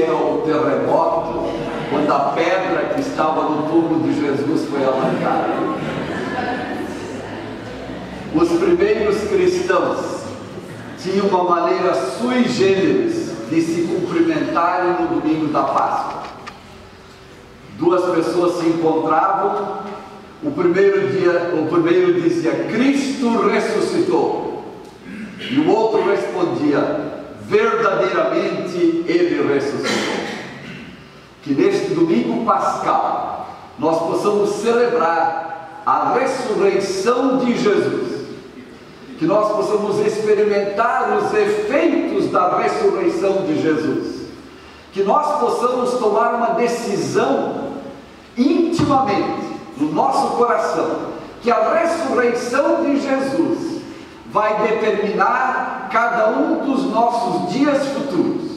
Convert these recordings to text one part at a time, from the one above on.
lembra o terremoto, quando a pedra que estava no túmulo de Jesus foi arrancada. Os primeiros cristãos tinham uma maneira sui generis de se cumprimentarem no domingo da Páscoa. Duas pessoas se encontravam, o primeiro dizia: Cristo ressuscitou, e o outro respondia: verdadeiramente Ele ressuscitou. Que neste domingo pascal nós possamos celebrar a ressurreição de Jesus, que nós possamos experimentar os efeitos da ressurreição de Jesus, que nós possamos tomar uma decisão intimamente no nosso coração, que a ressurreição de Jesus vai determinar cada um dos nossos dias futuros.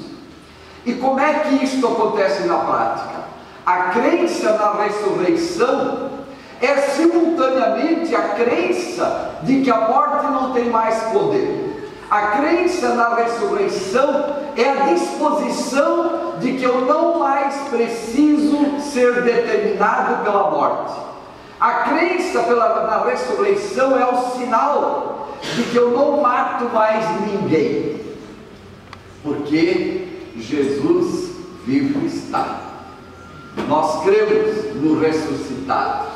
E como é que isto acontece na prática? A crença na ressurreição é simultaneamente a crença de que a morte não tem mais poder. A crença na ressurreição é a disposição de que eu não mais preciso ser determinado pela morte. A crença na ressurreição é o sinal de que eu não mato mais ninguém, porque Jesus vivo está. Nós cremos no ressuscitado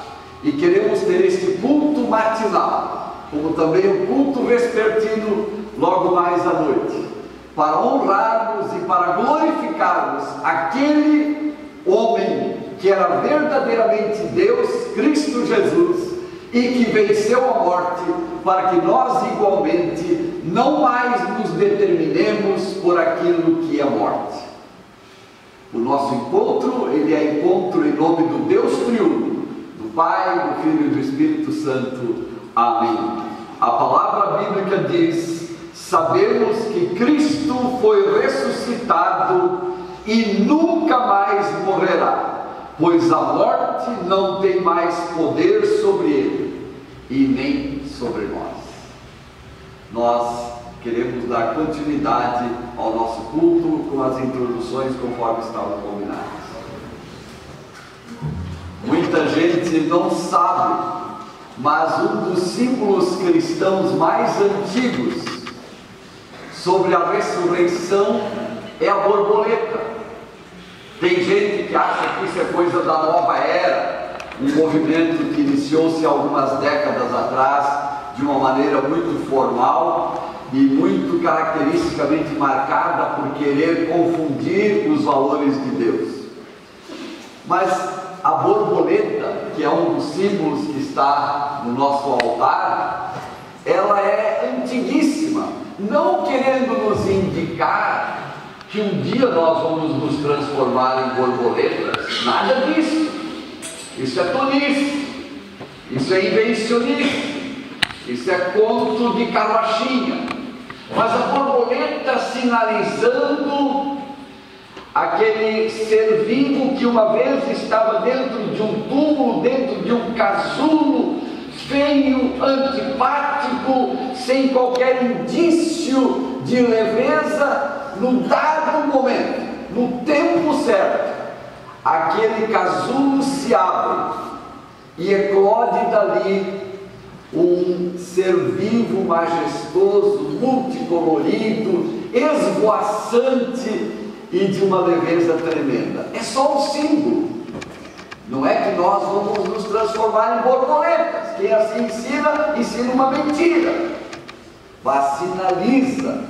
e queremos ter este culto matinal, como também o culto vespertino logo mais à noite, para honrarmos e para glorificarmos aquele homem que era verdadeiramente Deus, Cristo Jesus, e que venceu a morte, para que nós igualmente não mais nos determinemos por aquilo que é morte. O nosso encontro, ele é encontro em nome do Deus triuno, do Pai, do Filho e do Espírito Santo. Amém. A palavra bíblica diz: sabemos que Cristo foi ressuscitado e nunca mais morrerá, pois a morte não tem mais poder sobre ele e nem sobre nós. Nós queremos dar continuidade ao nosso culto com as introduções conforme estavam combinadas. Muita gente não sabe, mas um dos símbolos cristãos mais antigos sobre a ressurreição é a borboleta. Tem gente que acha que isso é coisa da nova era, um movimento que iniciou-se algumas décadas atrás de uma maneira muito formal e muito caracteristicamente marcada por querer confundir os valores de Deus. Mas a borboleta, que é um dos símbolos que está no nosso altar, ela é antiguíssima, não querendo nos indicar que um dia nós vamos nos transformar em borboletas. Nada disso. Isso é tolice, isso é invencionice, isso é conto de carochinha. Mas a borboleta sinalizando aquele ser vivo que uma vez estava dentro de um túmulo, dentro de um casulo, feio, antipático, sem qualquer indício de leveza, num dado momento, no tempo certo, aquele casulo se abre e eclode dali um ser vivo, majestoso, multicolorido, esvoaçante e de uma leveza tremenda. É só um símbolo. Não é que nós vamos nos transformar em borboletas. Quem assim ensina uma mentira. Mas sinaliza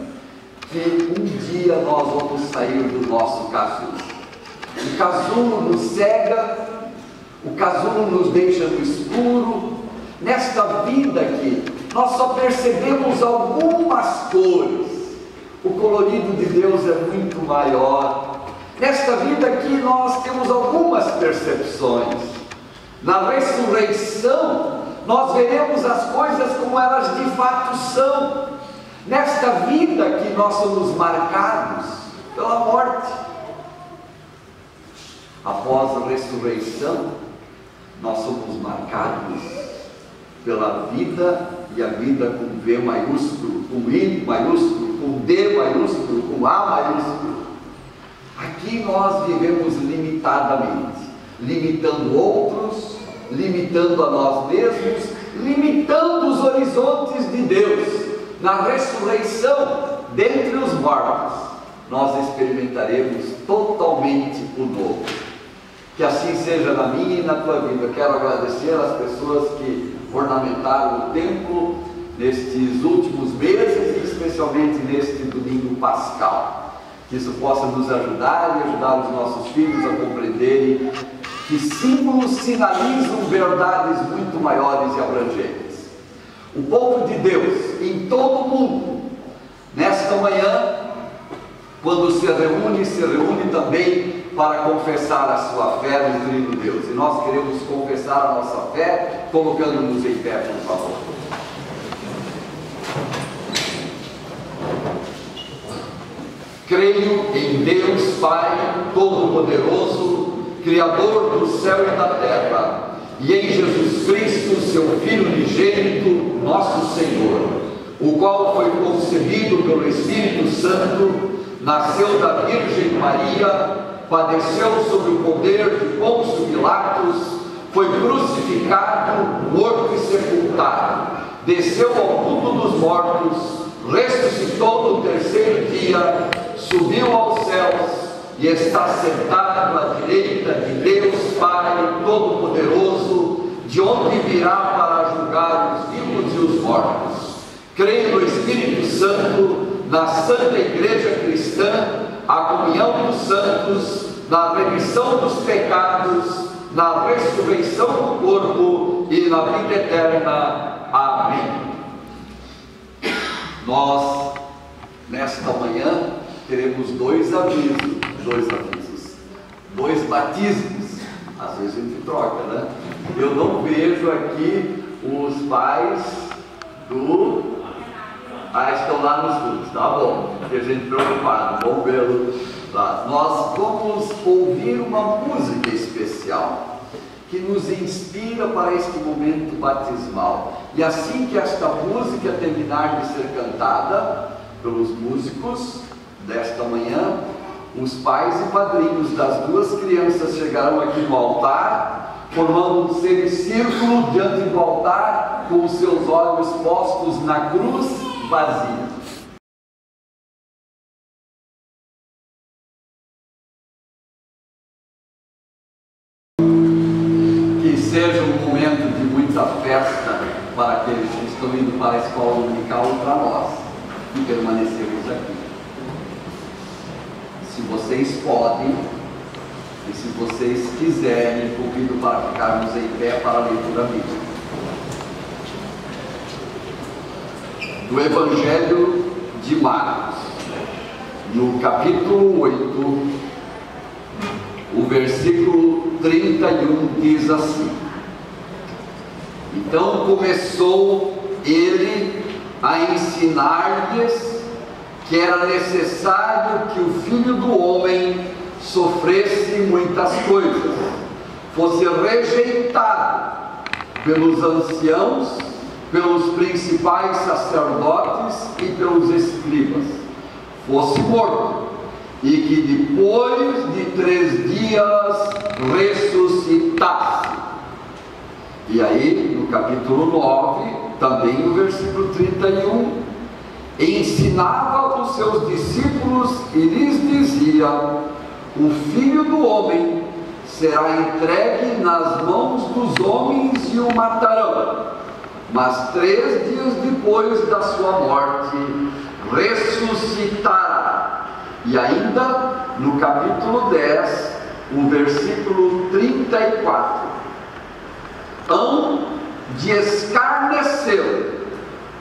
que um dia nós vamos sair do nosso casulo. O casulo nos cega, o casulo nos deixa no escuro. Nesta vida aqui, nós só percebemos algumas cores. O colorido de Deus é muito maior. Nesta vida aqui nós temos algumas percepções. Na ressurreição, nós veremos as coisas como elas de fato são. Nesta vida que nós somos marcados pela morte. Após a ressurreição, nós somos marcados pela vida, e a vida com V maiúsculo, com I maiúsculo, com D maiúsculo, com A maiúsculo. Aqui e nós vivemos limitadamente, limitando outros, limitando a nós mesmos, limitando os horizontes de Deus. Na ressurreição dentre os mortos, nós experimentaremos totalmente o novo. Que assim seja na minha e na tua vida. Quero agradecer às pessoas que ornamentaram o templo nestes últimos meses e especialmente neste domingo pascal. Que isso possa nos ajudar e ajudar os nossos filhos a compreenderem que símbolos sinalizam verdades muito maiores e abrangentes. O povo de Deus em todo o mundo, nesta manhã, quando se reúne também para confessar a sua fé no Trino Deus. E nós queremos confessar a nossa fé, colocando-nos em pé, por favor. Creio em Deus Pai Todo-Poderoso, Criador do céu e da terra, e em Jesus Cristo, seu Filho unigênito, nosso Senhor, o qual foi concebido pelo Espírito Santo, nasceu da Virgem Maria, padeceu sob o poder de Pôncio Pilatos, foi crucificado, morto e sepultado, desceu ao mundo dos mortos, ressuscitou no terceiro dia, subiu aos céus e está sentado à direita de Deus Pai Todo-Poderoso, de onde virá para julgar os vivos e os mortos. Creio no Espírito Santo, na Santa Igreja Cristã, a comunhão dos santos, na remissão dos pecados, na ressurreição do corpo e na vida eterna. Amém. Nós, nesta manhã, teremos dois batismos. Às vezes a gente troca, né? Eu não vejo aqui os pais do... estão lá nos cultos, tá bom, porque a gente preocupado, vamos vê-lo lá. Nós vamos ouvir uma música especial que nos inspira para este momento batismal. E assim que esta música terminar de ser cantada pelos músicos desta manhã, os pais e padrinhos das duas crianças chegarão aqui no altar, formando um semicírculo diante do altar, com os seus olhos postos na cruz vazia. Que seja um momento de muita festa para aqueles que estão indo para a escola dominical e para nós que permanecemos aqui. Se vocês podem e se vocês quiserem, convido para ficarmos em pé para a leitura bíblica. Do Evangelho de Marcos, no capítulo 8, o versículo 31 diz assim: Então começou ele a ensinar-lhes que era necessário que o Filho do Homem sofresse muitas coisas, fosse rejeitado pelos anciãos, pelos principais sacerdotes e pelos escribas, fosse morto, e que depois de 3 dias ressuscitasse. E aí, no capítulo 9, também no versículo 31, ensinava os seus discípulos e lhes dizia: o Filho do Homem será entregue nas mãos dos homens e o matarão, mas 3 dias depois da sua morte ressuscitará. E ainda no capítulo 10, o versículo 34, hão de escarnecê-lo,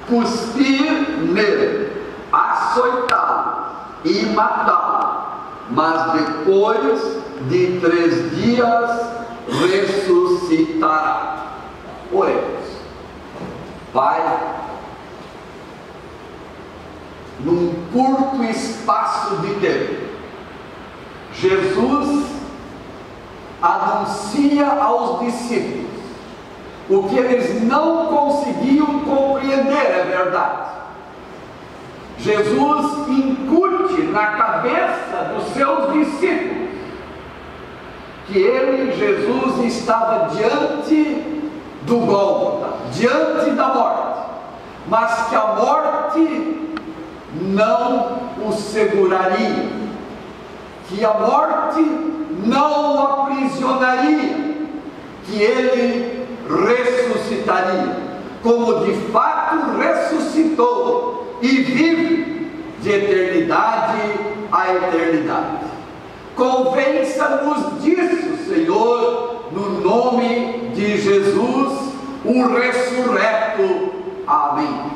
cuspir nele, açoitá-lo e matá-lo, mas depois de 3 dias ressuscitará. Oremos. Pai, num curto espaço de tempo, Jesus anuncia aos discípulos o que eles não conseguiam compreender, é verdade. Jesus incute na cabeça dos seus discípulos que ele, Jesus, estava diante do Gólgota, diante da morte, mas que a morte não o seguraria, que a morte não o aprisionaria, que ele ressuscitaria, como de fato ressuscitou e vive de eternidade a eternidade. Convença-nos disso, Senhor, no nome de Jesus, o ressurreto. Amém.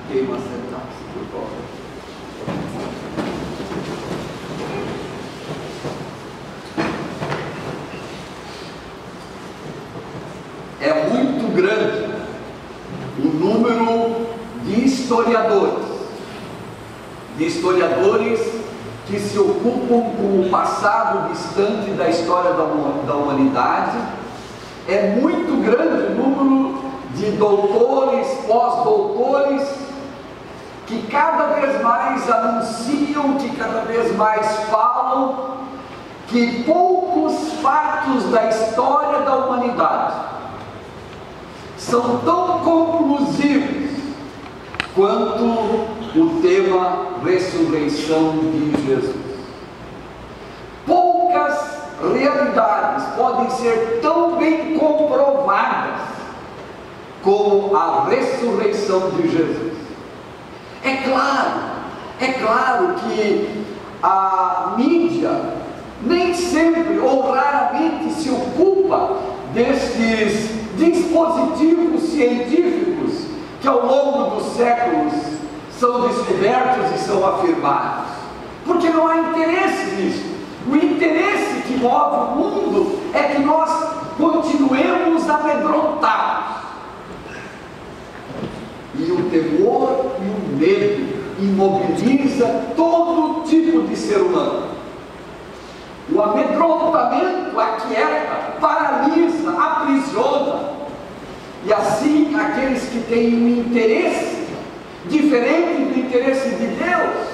Queima sentar-se, por favor. É muito grande o número de historiadores que se ocupam com o passado distante da história da humanidade. É muito grande o número de doutores, pós-doutores, que cada vez mais anunciam, que cada vez mais falam, que poucos fatos da história da humanidade são tão conclusivos quanto o tema ressurreição de Jesus. Poucas realidades podem ser tão bem comprovadas como a ressurreição de Jesus. É claro que a mídia nem sempre ou raramente se ocupa destes dispositivos científicos que ao longo dos séculos são descobertos e são afirmados, porque não há interesse nisso. O interesse que move o mundo é que nós continuemos amedrontados, e o temor e o medo imobiliza todo tipo de ser humano. O amedrontamento aquieta, paralisa, aprisiona, e assim aqueles que têm um interesse diferente do interesse de Deus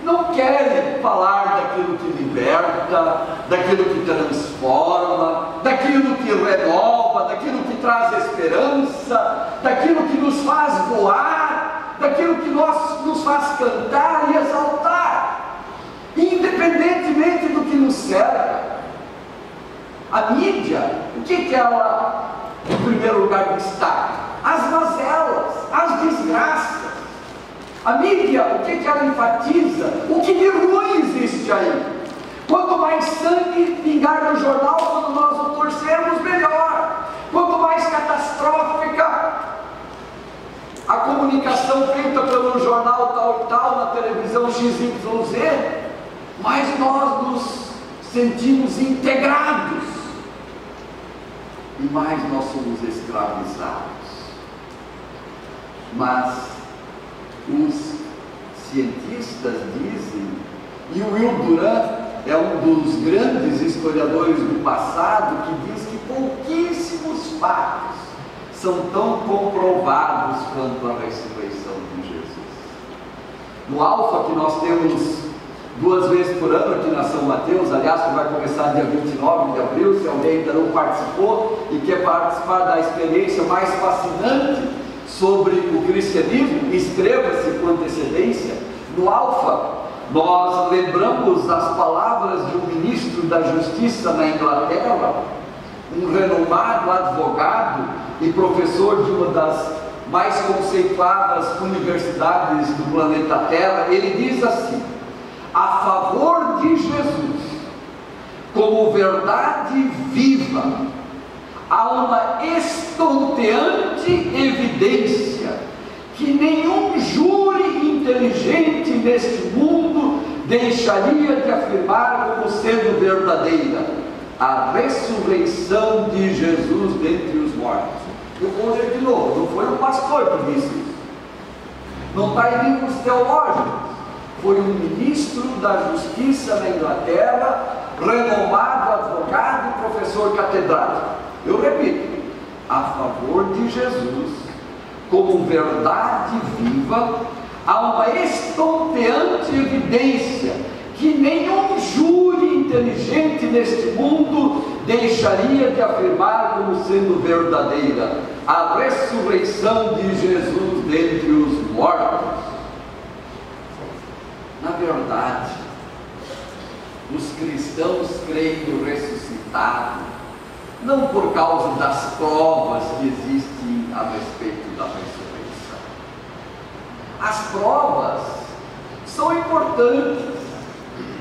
não querem falar daquilo que liberta, daquilo que transforma, daquilo que renova, daquilo que traz esperança, daquilo que nos faz voar, daquilo que nos faz cantar e exaltar, independentemente do que nos cerca. A mídia, o que ela, em primeiro lugar, destaca? As mazelas, as desgraças. A mídia, o que ela enfatiza? O que de ruim existe aí. Quanto mais sangue pingar no jornal, quando nós o torcermos, melhor. Quanto mais catastrófica a comunicação feita pelo jornal tal e tal, na televisão XYZ, mais nós nos sentimos integrados e mais nós somos escravizados. Mas os cientistas dizem, e o Will Durant é um dos grandes historiadores do passado, que diz que pouquíssimos fatos são tão comprovados quanto a ressurreição de Jesus. No Alfa, que nós temos 2 vezes por ano aqui na São Mateus, aliás, que vai começar dia 29 de abril, se alguém ainda não participou e quer participar da experiência mais fascinante sobre o cristianismo, inscreva-se com antecedência. No Alfa, nós lembramos as palavras de um ministro da Justiça na Inglaterra, um renomado advogado e professor de uma das mais conceituadas universidades do planeta Terra. Ele diz assim: a favor de Jesus, como verdade viva, há uma estonteante evidência que nenhum júri inteligente neste mundo deixaria de afirmar como sendo verdadeira: a ressurreição de Jesus dentre os mortos. Eu vou ler de novo, não foi um pastor que disse isso, não está em livros teológicos, foi um ministro da Justiça na Inglaterra, renomado advogado e professor catedrático. Eu repito: a favor de Jesus, como verdade viva, há uma estonteante evidência que nenhum júri inteligente neste mundo deixaria de afirmar como sendo verdadeira a ressurreição de Jesus dentre os mortos. Na verdade, os cristãos creem no ressuscitado, não por causa das provas que existem a respeito da ressurreição. As provas são importantes,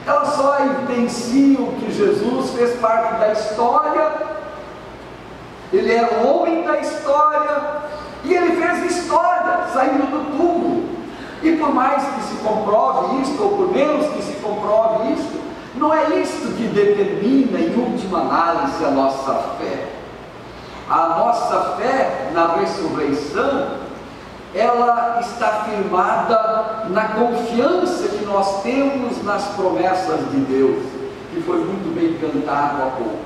elas só evidenciam que Jesus fez parte da história, ele era o homem da história, e ele fez história, saindo do túmulo. E por mais que se comprove isto, ou por menos que se comprove isto, não é isto que determina, em última análise, a nossa fé. A nossa fé na ressurreição, ela está firmada na confiança que nós temos nas promessas de Deus, que foi muito bem cantado há pouco.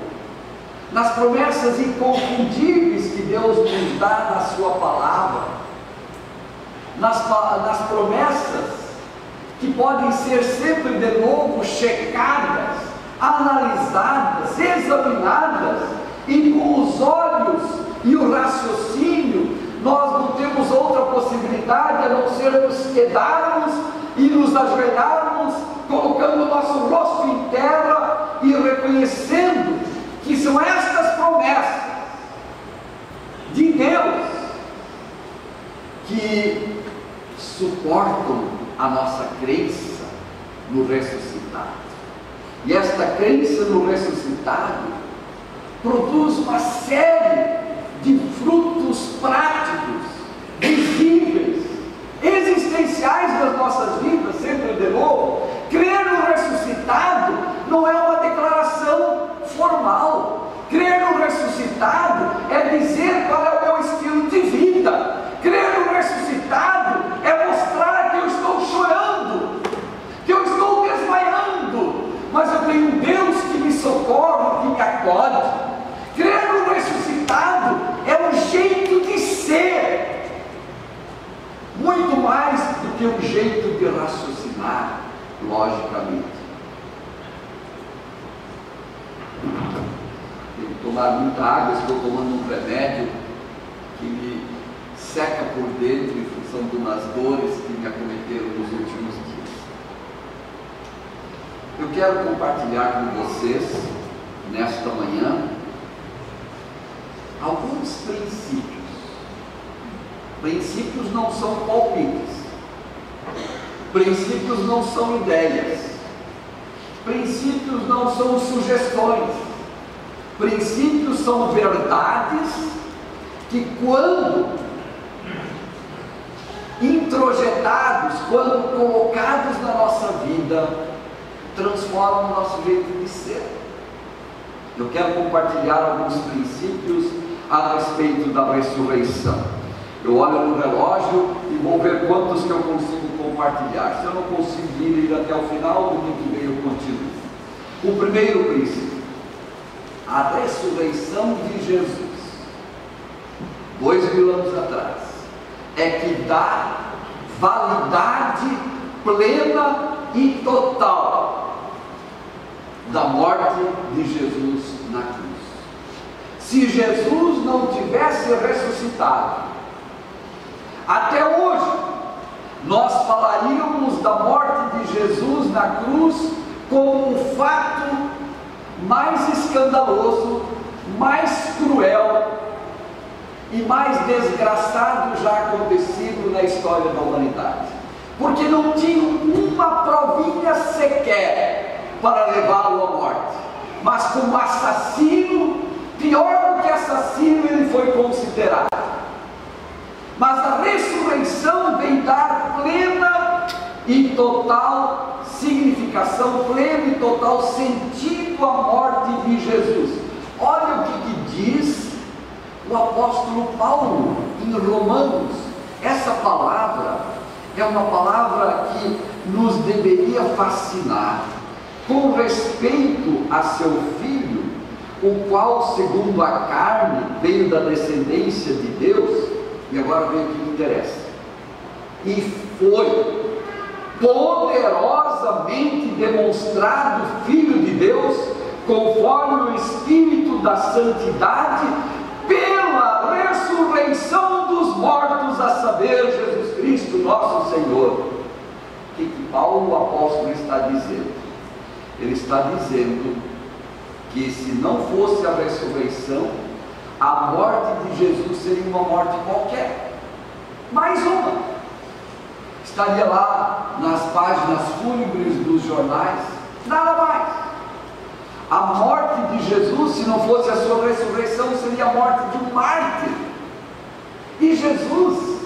Nas promessas inconfundíveis que Deus nos dá na sua palavra, nas promessas que podem ser sempre de novo checadas, analisadas, examinadas, e com os olhos e o raciocínio, nós não temos outra possibilidade a não ser nos quedarmos e nos ajoelharmos, colocando o nosso rosto em terra e reconhecendo que são estas promessas de Deus que suportam a nossa crença no ressuscitado. E esta crença no ressuscitado produz uma série de frutos práticos, visíveis, existenciais das nossas vidas, sempre de novo. Crer no ressuscitado não é uma declaração formal. Crer no ressuscitado é dizer qual é o meu estilo de vida. Crer no ressuscitado é mostrar que eu estou chorando, que eu estou desmaiando, mas eu tenho um Deus que me socorre, que me acode. Crer no ressuscitado é um jeito de ser, muito mais do que um jeito de raciocinar, logicamente. Tenho que tomar muita água, estou tomando um remédio que me seca por dentro em função de umas dores que me acometeram nos últimos dias. Eu quero compartilhar com vocês, nesta manhã, alguns princípios. Princípios não são palpites, princípios não são ideias, princípios não são sugestões, princípios são verdades que, quando introjetados, quando colocados na nossa vida, transformam o nosso jeito de ser. Eu quero compartilhar alguns princípios a respeito da ressurreição. Eu olho no relógio e vou ver quantos que eu consigo compartilhar. Se eu não conseguir ir até o final, domingo que vem eu continuo. O primeiro princípio: a ressurreição de Jesus, 2000 anos atrás, é que dá validade plena e total da morte de Jesus na cruz. Se Jesus não tivesse ressuscitado, até hoje nós falaríamos da morte de Jesus na cruz como um fato mais escandaloso, mais cruel e mais desgraçado já acontecido na história da humanidade, porque não tinha uma provinha sequer para levá-lo à morte, mas como assassino, pior do que assassino, ele foi considerado. Mas a ressurreição vem dar plena e total significação, pleno e total sentido à morte de Jesus. Olha o que diz o apóstolo Paulo em Romanos. Essa palavra é uma palavra que nos deveria fascinar. Com respeito a seu filho, o qual, segundo a carne, veio da descendência de Deus, e agora vem o que me interessa, e foi poderosamente demonstrado Filho de Deus conforme o Espírito da Santidade, pela ressurreição dos mortos, a saber, Jesus Cristo, nosso Senhor. O que Paulo, o apóstolo, está dizendo? Ele está dizendo que se não fosse a ressurreição, a morte de Jesus seria uma morte qualquer, mais uma, estaria lá nas páginas fúnebres dos jornais, nada mais. A morte de Jesus, se não fosse a sua ressurreição, seria a morte de um mártir. E Jesus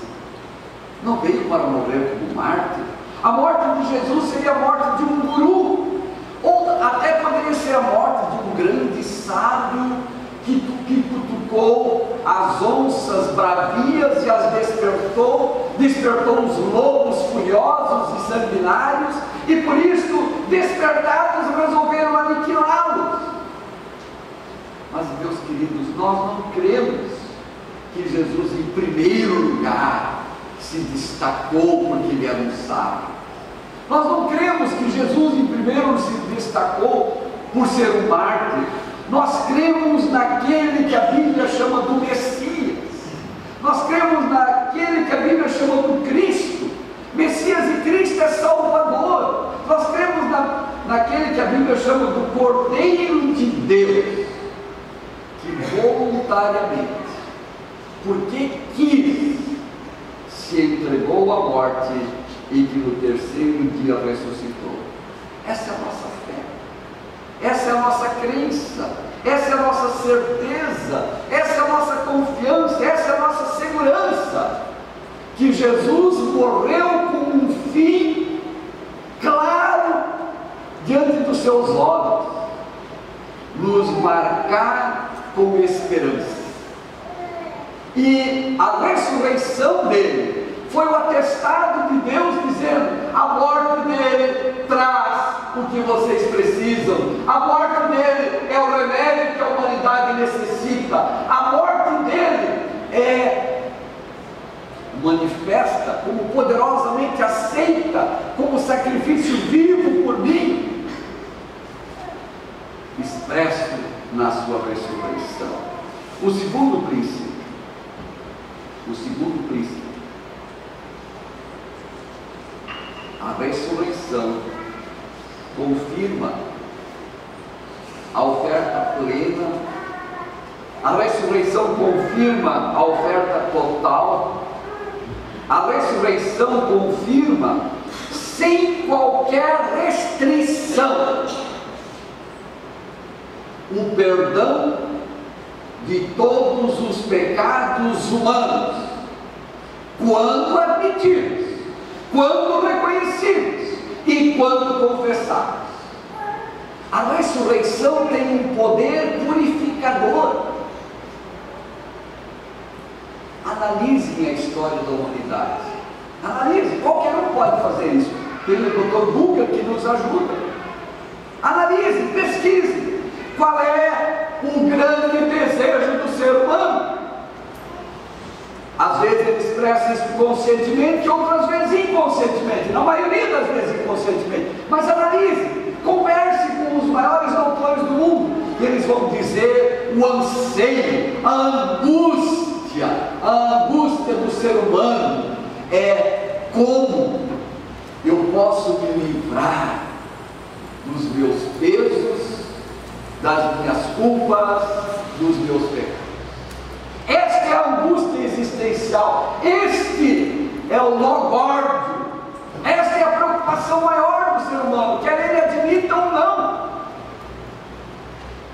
não veio para morrer como mártir. A morte de Jesus seria a morte de um guru, ou até poderia ser a morte de um grande sábio que cutucou as onças bravias e as despertou os lobos furiosos e sanguinários, e por isso, despertados, resolveram aniquilá-los. Mas, meus queridos, nós não cremos que Jesus, em primeiro lugar, se destacou porque ele era um sábio. Nós não cremos que Jesus, em primeiro, se destacou por ser um mártir. Nós cremos naquele que a Bíblia chama do Messias. Nós cremos naquele que a Bíblia chama do Cristo. Messias e Cristo é Salvador. Nós cremos naquele que a Bíblia chama do Cordeiro de Deus, que voluntariamente, porque quis, se entregou à morte e que no terceiro dia ressuscitou. Essa é a nossa fé, essa é a nossa crença, essa é a nossa certeza, essa é a nossa confiança, essa é a nossa segurança, que Jesus morreu com um fim claro diante dos seus olhos, nos marcar com esperança. E a ressurreição dele foi o atestado de Deus dizendo: a morte dele traz o que vocês precisam, a morte dele é o remédio que a humanidade necessita, a morte dele manifesta como poderosamente aceita como sacrifício vivo por mim, expresso na sua ressurreição. O segundo princípio, a ressurreição confirma a oferta plena, a ressurreição confirma a oferta total, a ressurreição confirma sem qualquer restrição o perdão de todos os pecados humanos, quando admitidos, quando reconhecidos e quando confessados. A ressurreição tem um poder purificador. Analisem a história da humanidade. Analise, qualquer um pode fazer isso. Tem o Dr. Google que nos ajuda. Analise, pesquise. Qual é o grande desejo do ser humano? Às vezes ele expressa isso conscientemente, outras vezes inconscientemente, na maioria das vezes inconscientemente. Mas analise, converse com os maiores autores do mundo, e eles vão dizer o anseio, a angústia do ser humano é como eu posso me livrar dos meus pesos, das minhas culpas, dos meus pecados. Esta é a angústia existencial, este é o nó górdio, esta é a preocupação maior do ser humano, quer ele admita ou não.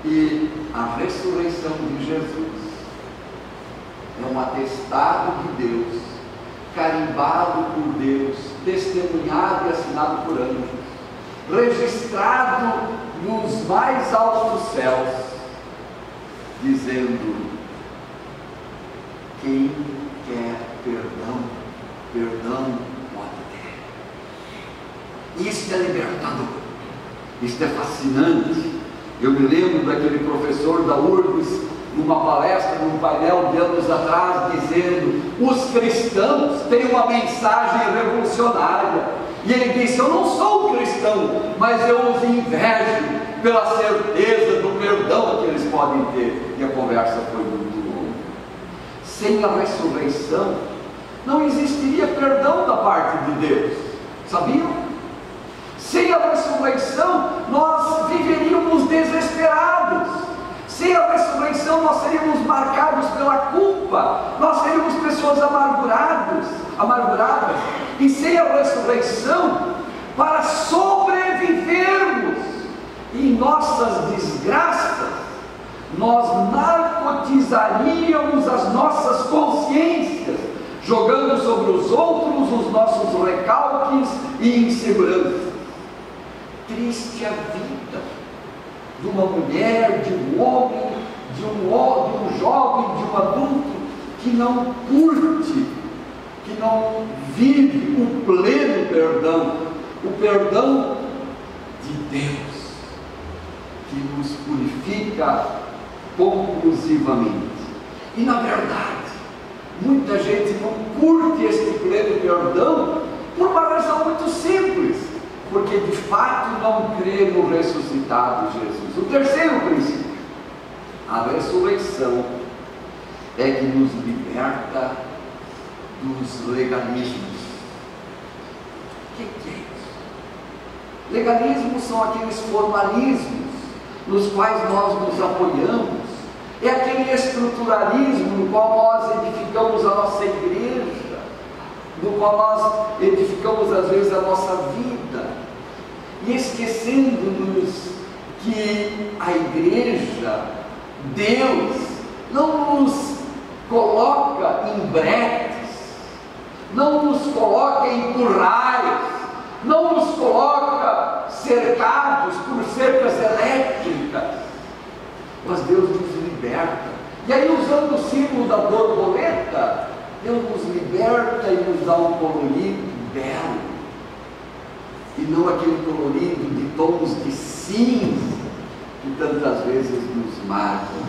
E a ressurreição de Jesus é um atestado de Deus, carimbado por Deus, testemunhado e assinado por anjos, registrado nos mais altos céus, dizendo: quem quer perdão, perdão pode ter. Isso é libertador, isso é fascinante. Eu me lembro daquele professor da URGS, numa palestra, num painel de anos atrás, dizendo: os cristãos têm uma mensagem revolucionária. E ele disse: eu não sou cristão, mas eu os invejo, pela certeza do perdão que eles podem ter. E a conversa foi muito longa. Sem a ressurreição, não existiria perdão da parte de Deus. Sabiam? Sem a ressurreição, nós viveríamos desesperados. Sem a ressurreição, nós seríamos marcados pela culpa. Nós seríamos pessoas amarguradas. E sem a ressurreição, para sobrevivermos em nossas desgraças, nós narcotizaríamos as nossas consciências, jogando sobre os outros os nossos recalques e inseguranças. Triste a vida de uma mulher, de um homem, de um jovem, de um adulto que não curte, que não vive o pleno perdão, o perdão de Deus, que nos purifica conclusivamente. E na verdade, muita gente não curte este pleno perdão por uma razão muito simples, porque de fato não crê no ressuscitado Jesus. O terceiro princípio, a ressurreição é que nos liberta dos legalismos. O que é isso? Legalismos são aqueles formalismos nos quais nós nos apoiamos, é aquele estruturalismo no qual nós edificamos a nossa igreja, no qual nós edificamos às vezes a nossa vida, e esquecendo-nos que a igreja, Deus, não nos coloca em bretes, não nos coloca em currais, não nos coloca cercados por cercas elétricas, mas Deus nos liberta. E aí, usando o símbolo da borboleta, Deus nos liberta e nos dá um colorido belo, e não aquele colorido de tons de cinza que tantas vezes nos marcam.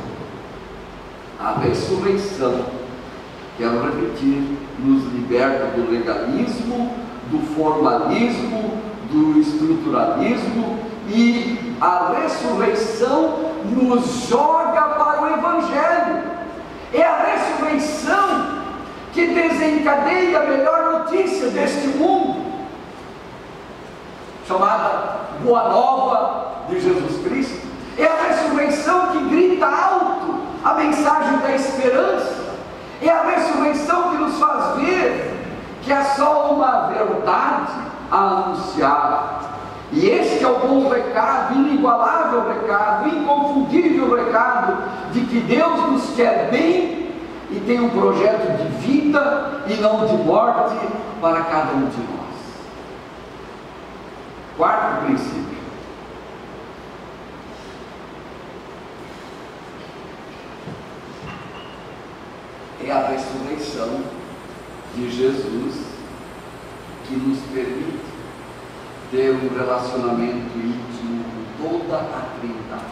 A ressurreição, quero repetir, nos liberta do legalismo, do formalismo, do estruturalismo, e a ressurreição nos joga para o Evangelho. É a ressurreição que desencadeia a melhor notícia deste mundo, chamada Boa Nova de Jesus Cristo. É a ressurreição que grita alto a mensagem da esperança. É a ressurreição que nos faz ver que há só uma verdade a anunciar. E este é o bom recado, inigualável recado, inconfundível recado de que Deus nos quer bem e tem um projeto de vida e não de morte para cada um de nós. Quarto princípio. É a ressurreição de Jesus que nos permite ter um relacionamento íntimo com toda a Trindade.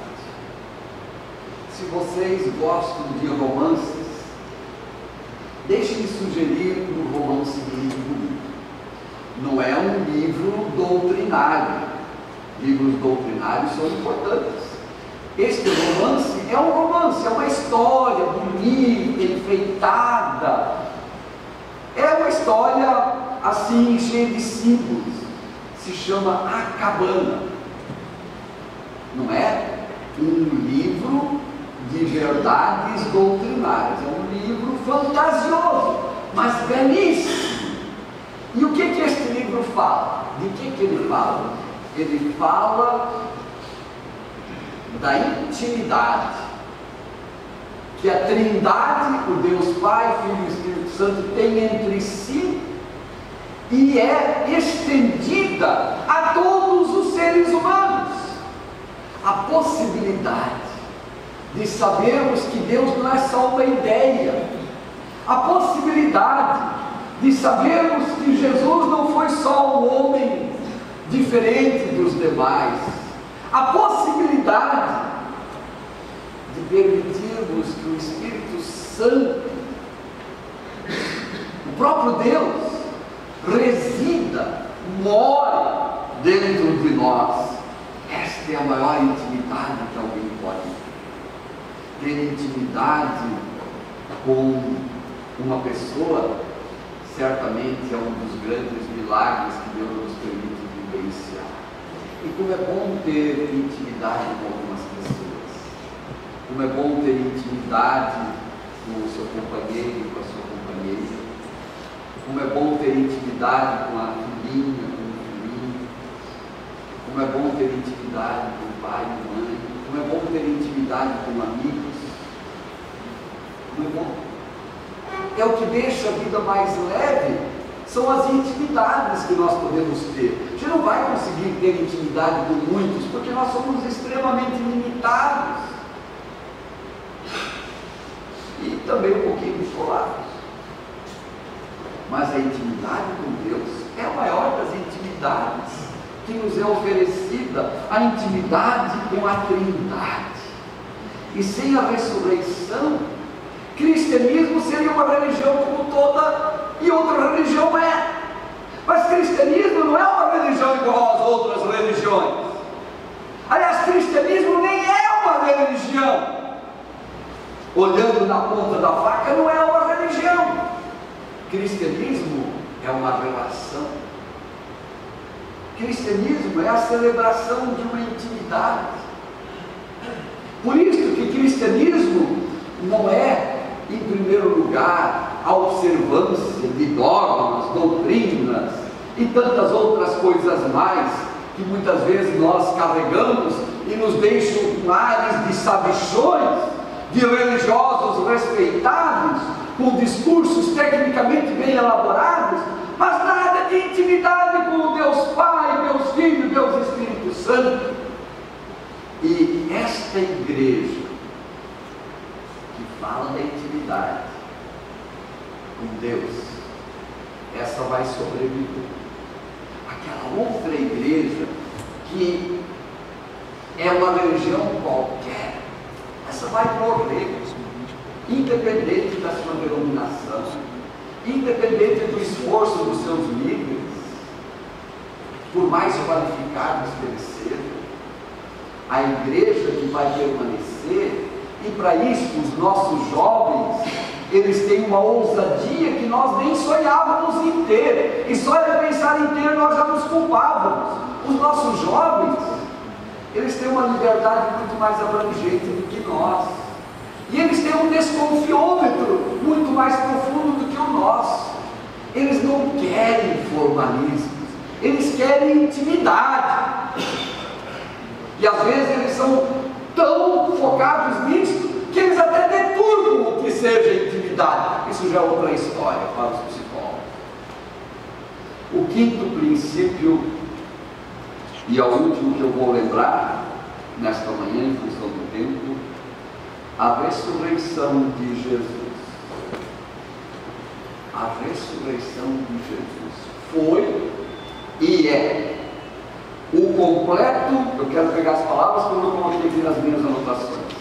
Se vocês gostam de romances, deixem-me sugerir um romance muito bonito. Não é um livro doutrinário. Livros doutrinários são importantes. Este romance é um romance, é uma história bonita, enfeitada. É uma história assim, cheia de símbolos. Se chama A Cabana. Não é um livro de verdades doutrinárias, é um livro fantasioso, mas belíssimo. E o que este livro fala? De que ele fala? Ele fala da intimidade que a Trindade, o Deus Pai, Filho e Espírito Santo, tem entre si e é estendida a todos os seres humanos. A possibilidade de sabermos que Deus não é só uma ideia, a possibilidade de sabermos que Jesus não foi só um homem diferente dos demais, a possibilidade de permitirmos que o Espírito Santo, o próprio Deus, resida, mora dentro de nós. Esta Esta é a maior intimidade que alguém pode ter. Ter intimidade com uma pessoa, certamente é um dos grandes milagres que Deus nos permite vivenciar. E como é bom ter intimidade com algumas pessoas. Como é bom ter intimidade com o seu companheiro, com a sua companheira. Como é bom ter intimidade com a filhinha, com o filhinho. Como é bom ter intimidade com o pai e a mãe. Como é bom ter intimidade com amigos. Como é bom. É o que deixa a vida mais leve, são as intimidades que nós podemos ter. A gente não vai conseguir ter intimidade com muitos, porque nós somos extremamente limitados. E também um pouquinho descolados. Mas a intimidade com Deus é a maior das intimidades que nos é oferecida, a intimidade com a Trindade. E sem a ressurreição, cristianismo seria uma religião como toda e outra religião é. Mas cristianismo não é uma religião igual às outras religiões. Aliás, cristianismo nem é uma religião. Olhando na ponta da faca, não é uma religião. Cristianismo é uma relação. Cristianismo é a celebração de uma intimidade. Por isso que cristianismo não é, em primeiro lugar, a observância de dogmas, doutrinas e tantas outras coisas mais que muitas vezes nós carregamos e nos deixam com ares de sabichões, de religiosos respeitados, com discursos tecnicamente bem elaborados, mas nada de intimidade com o Deus Pai, Deus Filho, Deus Espírito Santo. E esta igreja que fala da intimidade com Deus, essa vai sobreviver. Aquela outra igreja que é uma religião qualquer, essa vai morrer, independente da sua denominação, independente do esforço dos seus líderes, por mais qualificados que eles sejam. A igreja que vai permanecer, e para isso os nossos jovens, eles têm uma ousadia que nós nem sonhávamos em ter, e só de pensar em ter nós já nos culpávamos. Os nossos jovens, eles têm uma liberdade muito mais abrangente do que nós, e eles têm um desconfiômetro muito mais profundo do que o nosso. Eles não querem formalismos, eles querem intimidade, e às vezes eles são tão focados nisso que eles até deturpam o que seja intimidade. Isso já é outra história para os psicólogos. O quinto princípio, e é o último que eu vou lembrar nesta manhã em função do tempo, a ressurreição de Jesus. A ressurreição de Jesus foi e é o completo. Eu quero pegar as palavras como eu coloquei aqui nas minhas anotações.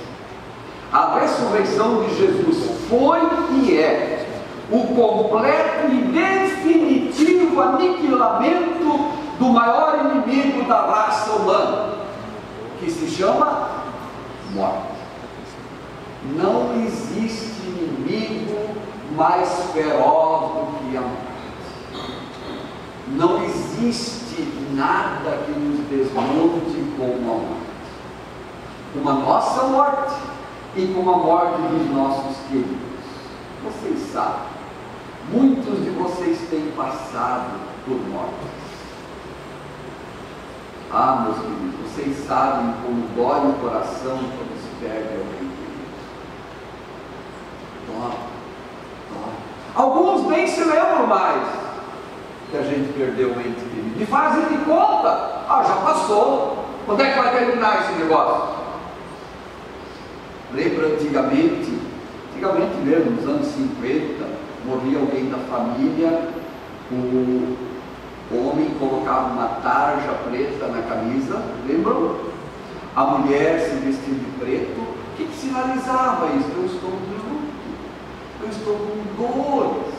A ressurreição de Jesus foi e é o completo e definitivo aniquilamento do maior inimigo da raça humana, que se chama morte. Não existe inimigo mais feroz do que a morte. Não existe nada que nos desmonte como a morte. Como a nossa morte e como a morte dos nossos queridos. Vocês sabem, muitos de vocês têm passado por mortes. Ah, meus queridos, vocês sabem como dói o coração quando se perde alguém querido. Dói, dói. Alguns nem se lembram mais que a gente perdeu um ente querido, e fazem de conta, já passou, quando é que vai terminar esse negócio? Lembra antigamente mesmo, nos anos 50, morria alguém da família, o homem colocava uma tarja preta na camisa, lembram? A mulher se vestia de preto. O que sinalizava isso? Eu estou de luto, eu estou com dores.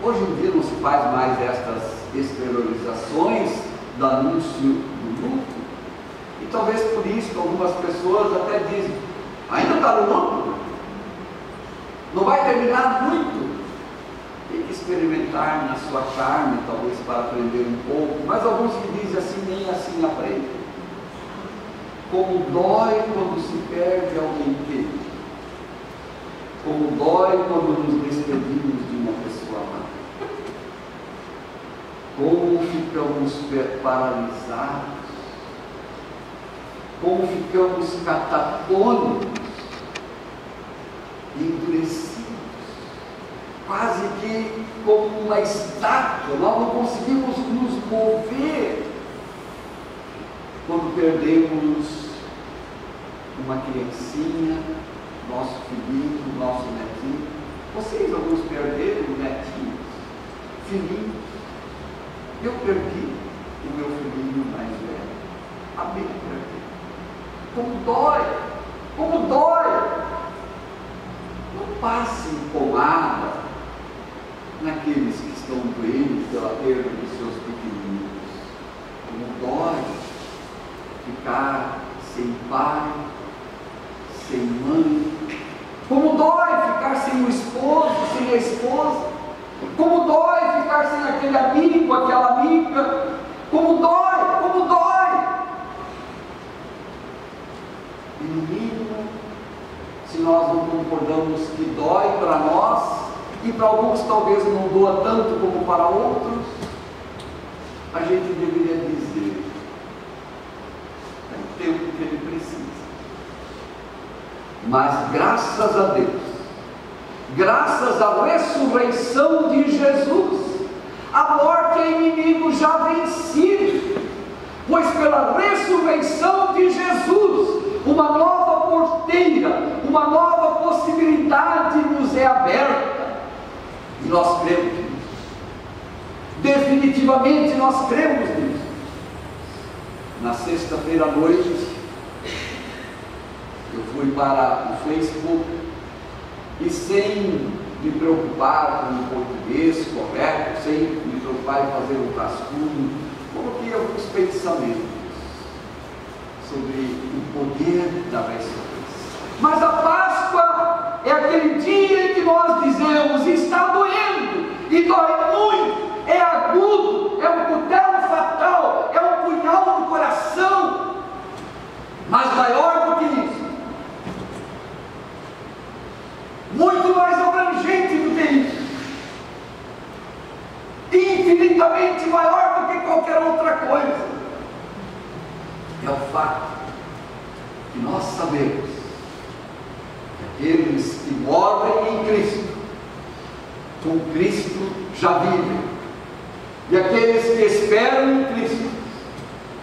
Hoje em dia não se faz mais estas exteriorizações do anúncio do luto, E talvez por isso algumas pessoas até dizem, ainda está no mundo, não vai terminar muito. Tem que experimentar na sua carne, talvez para aprender um pouco, mas alguns que dizem assim, nem assim aprende. Como dói quando se perde alguém querido, como dói quando nos despedimos de uma pessoa amada, como ficamos paralisados, como ficamos catatônicos, endurecidos, quase que como uma estátua, nós não conseguimos nos mover quando perdemos uma criancinha, nosso filhinho, nosso netinho. Vocês alguns perderam netinhos, filhinhos. Eu perdi o meu filhinho mais velho, a minha perdi. Como dói, como dói. Não passe pomada naqueles que estão doentes pela perda dos seus pequeninos. Como dói ficar sem pai, sem mãe. Como dói ficar sem o esposo, sem a esposa. Como dói ficar sem aquele amigo, aquela amiga. Como dói, como dói. E no mínimo, se nós não concordamos que dói para nós, e para alguns talvez não doa tanto como para outros, a gente deveria dizer, é o tempo que ele precisa. Mas graças a Deus, graças à ressurreição de Jesus, a morte é inimigo já vencido, pois pela ressurreição de Jesus, uma nova porteira, uma nova possibilidade nos é aberta, e nós cremos nisso. Definitivamente nós cremos nisso. Na sexta-feira à noite, eu fui para o Facebook e, sem me preocupar com o português correto, sem me preocupar em fazer um rascunho, coloquei alguns pensamentos sobre o poder da ressurreição. Mas a Páscoa é aquele dia em que nós dizemos, está doendo, e dói muito, é agudo, é um cutelo fatal, é um punhal no coração, mas maior do que isso, muito mais abrangente do que isso, infinitamente maior do que qualquer outra coisa. É o fato que nós sabemos que aqueles que morrem em Cristo, com Cristo já vivem, e aqueles que esperam em Cristo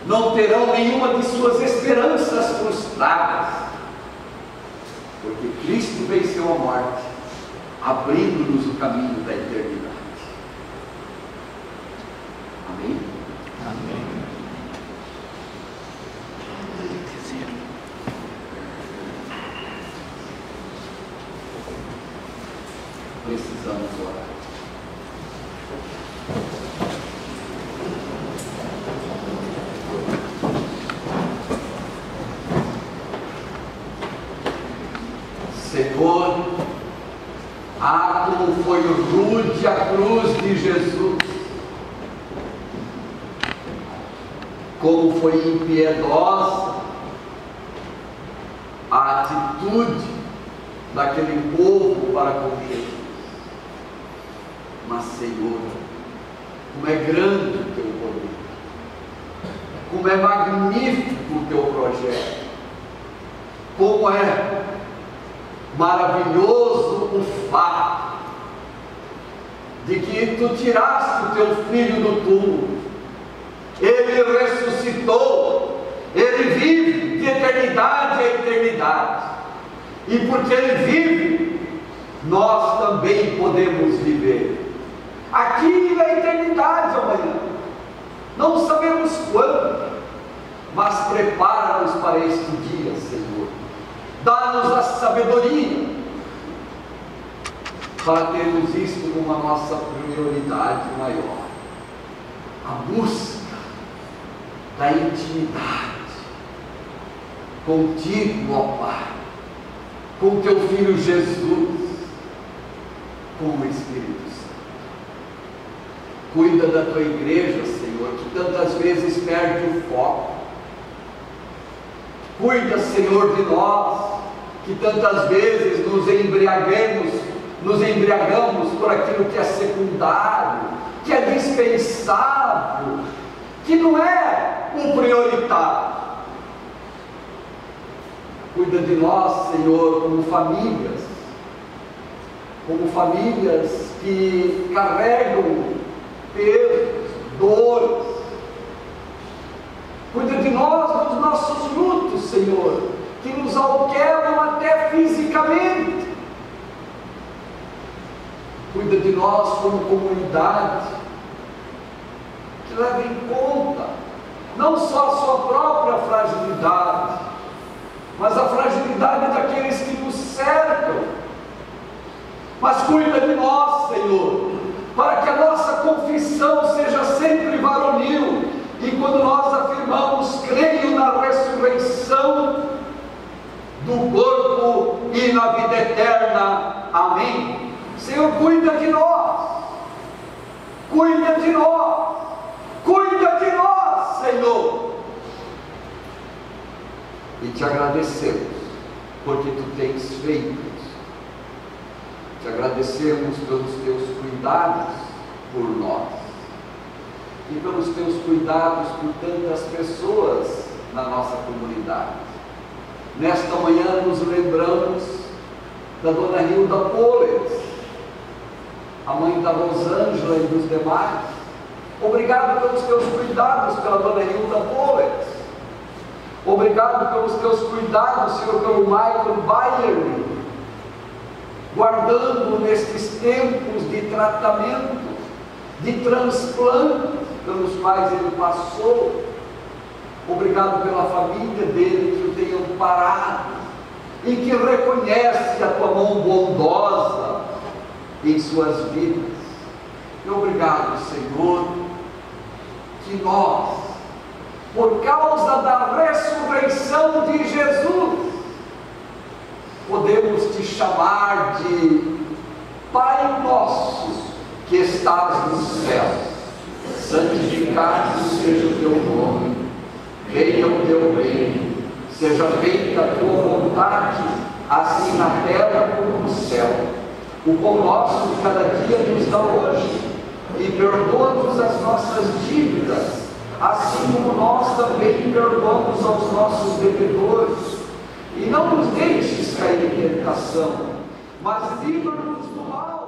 não terão nenhuma de suas esperanças frustradas, porque Cristo venceu a morte, abrindo-nos o caminho da eternidade. Amém? Amém. Precisamos orar. Senhor, como foi rude a cruz de Jesus, como foi impiedosa a atitude daquele povo para com Jesus. Mas, Senhor, como é grande o teu poder, como é magnífico o teu projeto, como é maravilhoso o fato de que tu tiraste o teu filho do túmulo, ele ressuscitou, ele vive de eternidade a eternidade, e porque ele vive, nós também podemos viver aqui na eternidade amanhã. Não sabemos quando, mas prepara-nos para este dia, Senhor. Dá-nos a sabedoria para termos isto como a nossa prioridade maior, a busca da intimidade contigo, ó Pai, com teu Filho Jesus, com o Espírito Santo. Cuida da tua igreja, Senhor, que tantas vezes perde o foco. Cuida, Senhor, de nós, que tantas vezes nos embriagamos por aquilo que é secundário, que é dispensável, que não é um prioritário. Cuida de nós, Senhor, como famílias que carregam pesos, dores. Cuida de nós dos nossos lutos, Senhor, que nos alquebram até fisicamente. Cuida de nós como comunidade, que leva em conta não só a sua própria fragilidade, mas a fragilidade daqueles que nos cercam. Mas cuida de nós, Senhor, para que a nossa confissão seja sempre varonil, e quando nós afirmamos, creio na ressurreição do corpo e na vida eterna, amém. Senhor, cuida de nós, cuida de nós, cuida de nós, Senhor. E te agradecemos, porque tu tens feito isso. Te agradecemos pelos teus cuidados por nós, e pelos teus cuidados por tantas pessoas na nossa comunidade. Nesta manhã nos lembramos da dona Hilda Poles, a mãe da Rosângela e dos demais. Obrigado pelos teus cuidados pela dona Hilda Poles. Obrigado pelos teus cuidados, Senhor, pelo Michael Bayern, guardando nestes tempos de tratamento, de transplante pelos quais ele passou. Obrigado pela família dele, que o tem amparado e que reconhece a tua mão bondosa em suas vidas. E obrigado, Senhor, que nós, por causa da ressurreição de Jesus, podemos te chamar de Pai nosso que estás nos céus, santificado seja o teu nome, venha o teu reino, seja feita a tua vontade, assim na terra como no céu. O pão nosso de cada dia nos dá hoje, e perdoa-nos as nossas dívidas, assim como nós também perdoamos aos nossos devedores, e não nos deixes cair em tentação, mas livra-nos do mal.